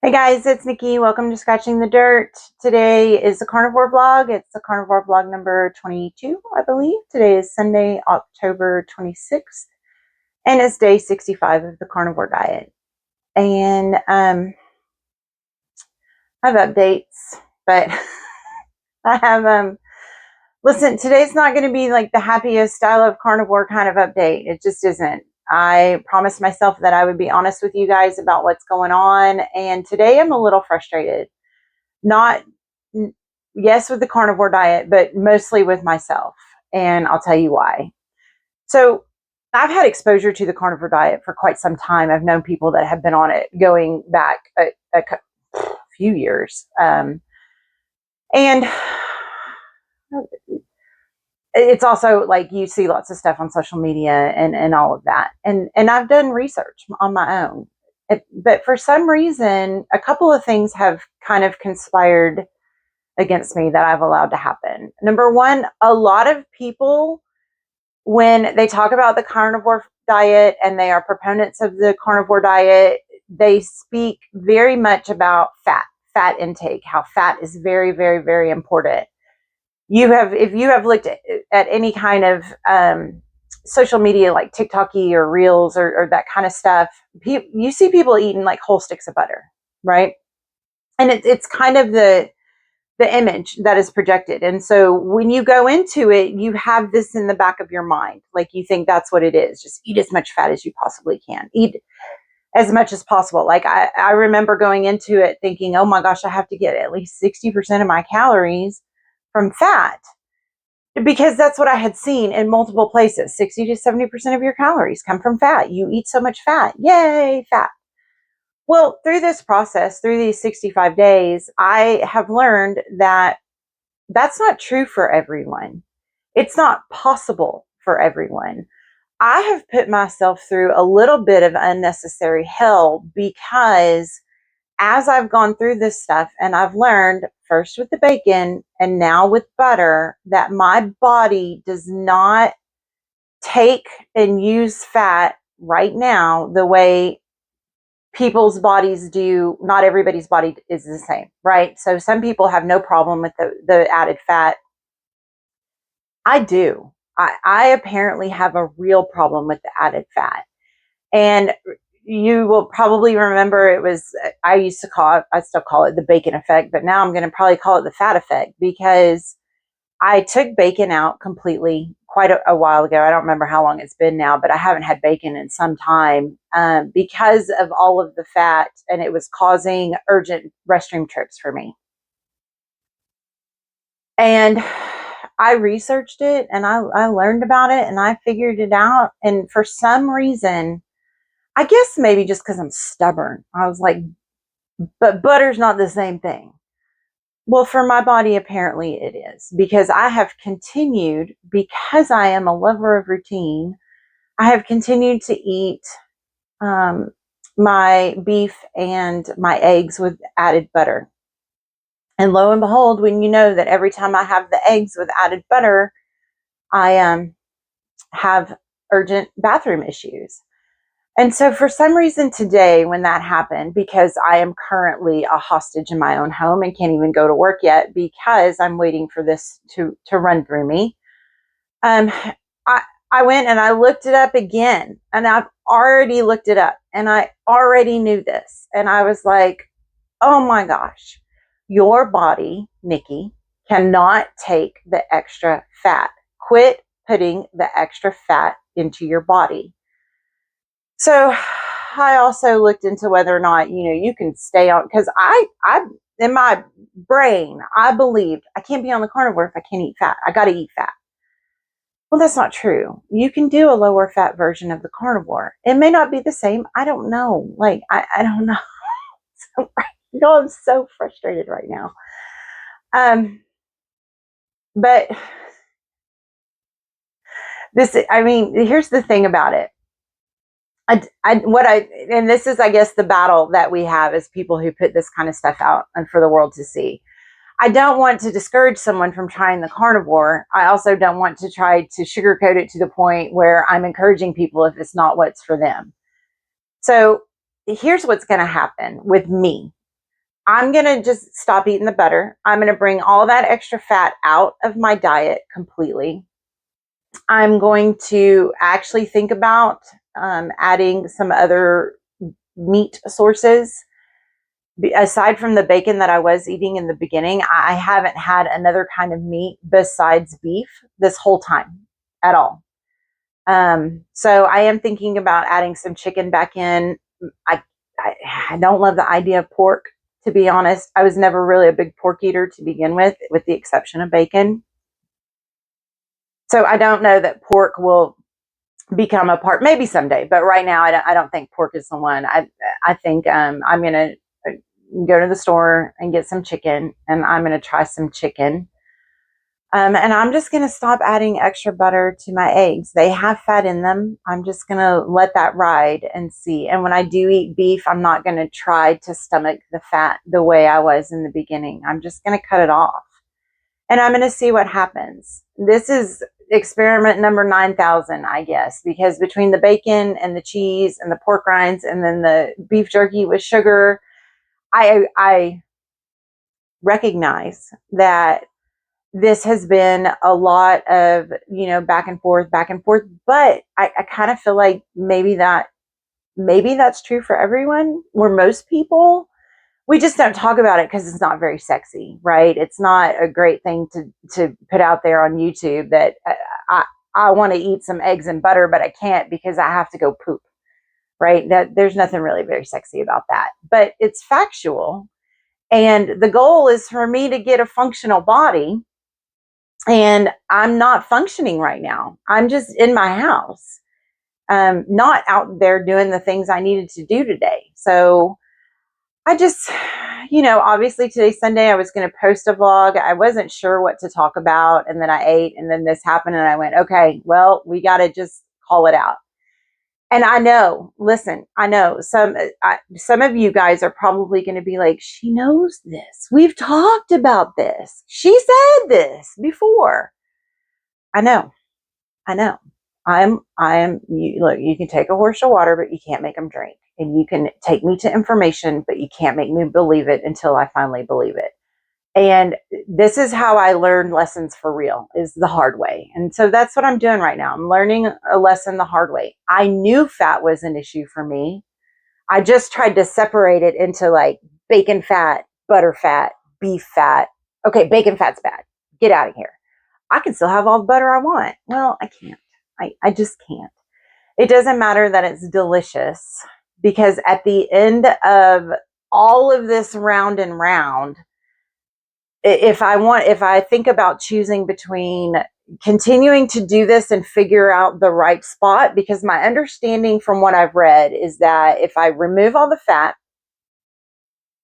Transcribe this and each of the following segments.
Hey guys, it's Nikki. Welcome to Scratching the Dirt. Today is the Carnivore vlog. It's the Carnivore vlog number 22, I believe. Today is Sunday, October 26th, and it's day 65 of the Carnivore diet. And I have updates, but I have listen, today's not going to be like the happiest style of Carnivore kind of update. It just isn't. I promised myself that I would be honest with you guys about what's going on, and today I'm a little frustrated. Not, yes, with the carnivore diet, but mostly with myself. And I'll tell you why. So I've had exposure to the carnivore diet for quite some time. I've known people that have been on it going back a few years. And it's also like you see lots of stuff on social media and all of that. And I've done research on my own. But for some reason, a couple of things have kind of conspired against me that I've allowed to happen. Number one, a lot of people, when they talk about the carnivore diet and they are proponents of the carnivore diet, they speak very much about fat intake, how fat is very, very, very important. If you have looked at any kind of social media like TikToky or Reels or that kind of stuff, you see people eating like whole sticks of butter, right? And it's kind of the image that is projected. And so when you go into it, you have this in the back of your mind. Like you think that's what it is. Just eat as much fat as you possibly can. Eat as much as possible. Like I remember going into it thinking, oh my gosh, I have to get at least 60% of my calories from fat, because that's what I had seen in multiple places. 60 to 70% of your calories come from fat. You eat so much fat. Yay, fat. Well, through this process, through these 65 days, I have learned that that's not true for everyone. It's not possible for everyone. I have put myself through a little bit of unnecessary hell because as I've gone through this stuff and I've learned, first with the bacon and now with butter, that my body does not take and use fat right now the way people's bodies do. Not everybody's body is the same, right? So some people have no problem with the added fat. I do. I apparently have a real problem with the added fat. And you will probably remember I still call it the bacon effect, but now I'm going to probably call it the fat effect, because I took bacon out completely quite a while ago. I don't remember how long it's been now, but I haven't had bacon in some time because of all of the fat, and it was causing urgent restroom trips for me. And I researched it and I learned about it and I figured it out. And for some reason, I guess maybe just because I'm stubborn, I was like, but butter's not the same thing. Well, for my body, apparently it is, because I have continued, because I am a lover of routine, I have continued to eat my beef and my eggs with added butter. And lo and behold, when you know that every time I have the eggs with added butter, I have urgent bathroom issues. And so for some reason today, when that happened, because I am currently a hostage in my own home and can't even go to work yet because I'm waiting for this to run through me, I went and I looked it up again, and I've already looked it up and I already knew this. And I was like, oh my gosh, your body, Nikki, cannot take the extra fat. Quit putting the extra fat into your body. So I also looked into whether or not, you can stay on, because I in my brain, I believed I can't be on the carnivore if I can't eat fat. I got to eat fat. Well, that's not true. You can do a lower fat version of the carnivore. It may not be the same. I don't know. Like, I don't know. So, I'm so frustrated right now. But here's the thing about it. And this is, I guess, the battle that we have as people who put this kind of stuff out and for the world to see. I don't want to discourage someone from trying the carnivore. I also don't want to try to sugarcoat it to the point where I'm encouraging people if it's not what's for them. So here's what's going to happen with me. I'm going to just stop eating the butter. I'm going to bring all that extra fat out of my diet completely. I'm going to actually think about adding some other meat sources. Aside from the bacon that I was eating in the beginning, I haven't had another kind of meat besides beef this whole time at all. So I am thinking about adding some chicken back in. I, I don't love the idea of pork, to be honest. I was never really a big pork eater to begin with the exception of bacon. So I don't know that pork will become a part, maybe someday, but right now I don't think pork is the one. I think I'm going to go to the store and get some chicken, and I'm going to try some chicken. And I'm just going to stop adding extra butter to my eggs. They have fat in them. I'm just going to let that ride and see. And when I do eat beef, I'm not going to try to stomach the fat the way I was in the beginning. I'm just going to cut it off. And I'm going to see what happens. This is experiment number 9,000, I guess, because between the bacon and the cheese and the pork rinds and then the beef jerky with sugar, I recognize that this has been a lot of, back and forth, but I kind of feel like maybe that's true for everyone, where most people, we just don't talk about it because it's not very sexy, right? It's not a great thing to put out there on YouTube that I want to eat some eggs and butter, but I can't because I have to go poop, right? That there's nothing really very sexy about that, but it's factual. And the goal is for me to get a functional body. And I'm not functioning right now. I'm just in my house, not out there doing the things I needed to do today. So I just, obviously today's Sunday. I was going to post a vlog. I wasn't sure what to talk about. And then I ate, and then this happened, and I went, okay, well, we got to just call it out. And I know, listen, I know some of you guys are probably going to be like, she knows this. We've talked about this. She said this before. I know. Look, you can take a horse to water, but you can't make them drink. And you can take me to information, but you can't make me believe it until I finally believe it. And this is how I learned lessons for real, is the hard way. And so that's what I'm doing right now. I'm learning a lesson the hard way. I knew fat was an issue for me. I just tried to separate it into like bacon fat, butter fat, beef fat. Okay, bacon fat's bad. Get out of here. I can still have all the butter I want. Well, I can't. I just can't. It doesn't matter that it's delicious, because at the end of all of this round and round, if I think about choosing between continuing to do this and figure out the right spot, because my understanding from what I've read is that if I remove all the fat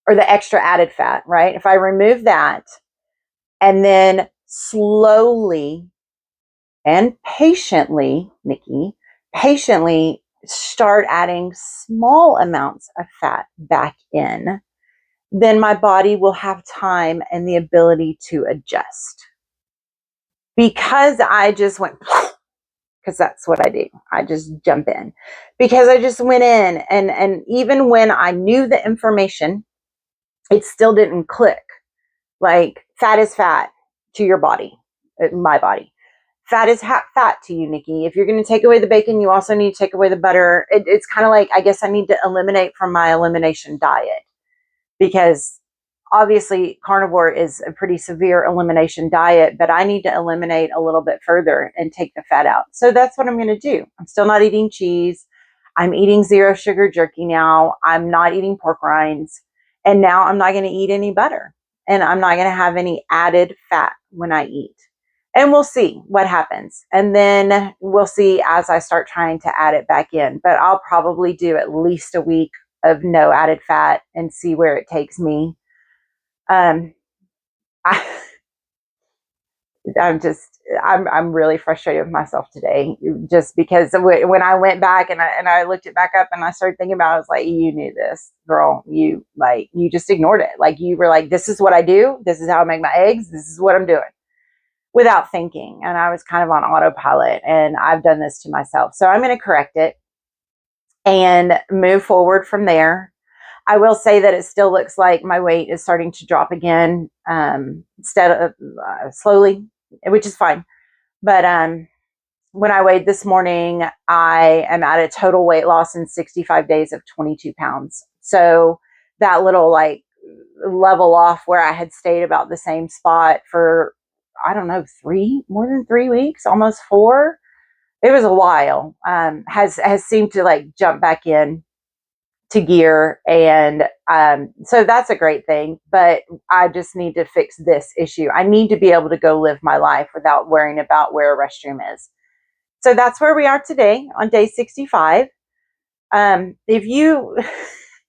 or the extra added fat, right? If I remove that and then slowly and patiently, Nikki, patiently start adding small amounts of fat back in, then my body will have time and the ability to adjust. Because I just went, because that's what I do. I just jump in. Because I just went in, and even when I knew the information, it still didn't click. Like, fat is fat to your body, my body. Fat is fat to you, Nikki. If you're going to take away the bacon, you also need to take away the butter. It's kind of like, I guess I need to eliminate from my elimination diet, because obviously carnivore is a pretty severe elimination diet, but I need to eliminate a little bit further and take the fat out. So that's what I'm going to do. I'm still not eating cheese. I'm eating zero sugar jerky now. I'm not eating pork rinds. And now I'm not going to eat any butter. And I'm not going to have any added fat when I eat. And we'll see what happens. And then we'll see as I start trying to add it back in. But I'll probably do at least a week of no added fat and see where it takes me. I, I'm really frustrated with myself today, just because when I went back and I looked it back up and I started thinking about it, I was like, you knew this, girl. You just ignored it. Like, you were like, this is what I do. This is how I make my eggs. This is what I'm doing, without thinking. And I was kind of on autopilot, and I've done this to myself. So I'm going to correct it and move forward from there. I will say that it still looks like my weight is starting to drop again, instead of slowly, which is fine. But when I weighed this morning, I am at a total weight loss in 65 days of 22 pounds. So that little like level off where I had stayed about the same spot for, I don't know, more than 3 weeks, almost 4. It was a while. Has seemed to like jump back in to gear, and so that's a great thing. But I just need to fix this issue. I need to be able to go live my life without worrying about where a restroom is. So that's where we are today on day 65. If you,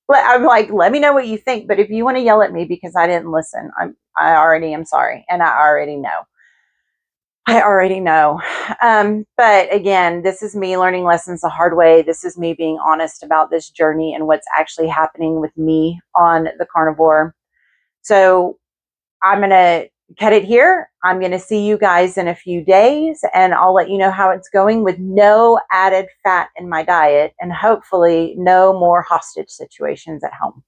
I'm like, let me know what you think. But if you want to yell at me because I didn't listen, I already am sorry, and I already know. I already know. But again, this is me learning lessons the hard way. This is me being honest about this journey and what's actually happening with me on the carnivore. So I'm going to cut it here. I'm going to see you guys in a few days, and I'll let you know how it's going with no added fat in my diet and hopefully no more hostage situations at home.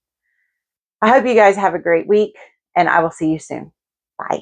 I hope you guys have a great week, and I will see you soon. Bye.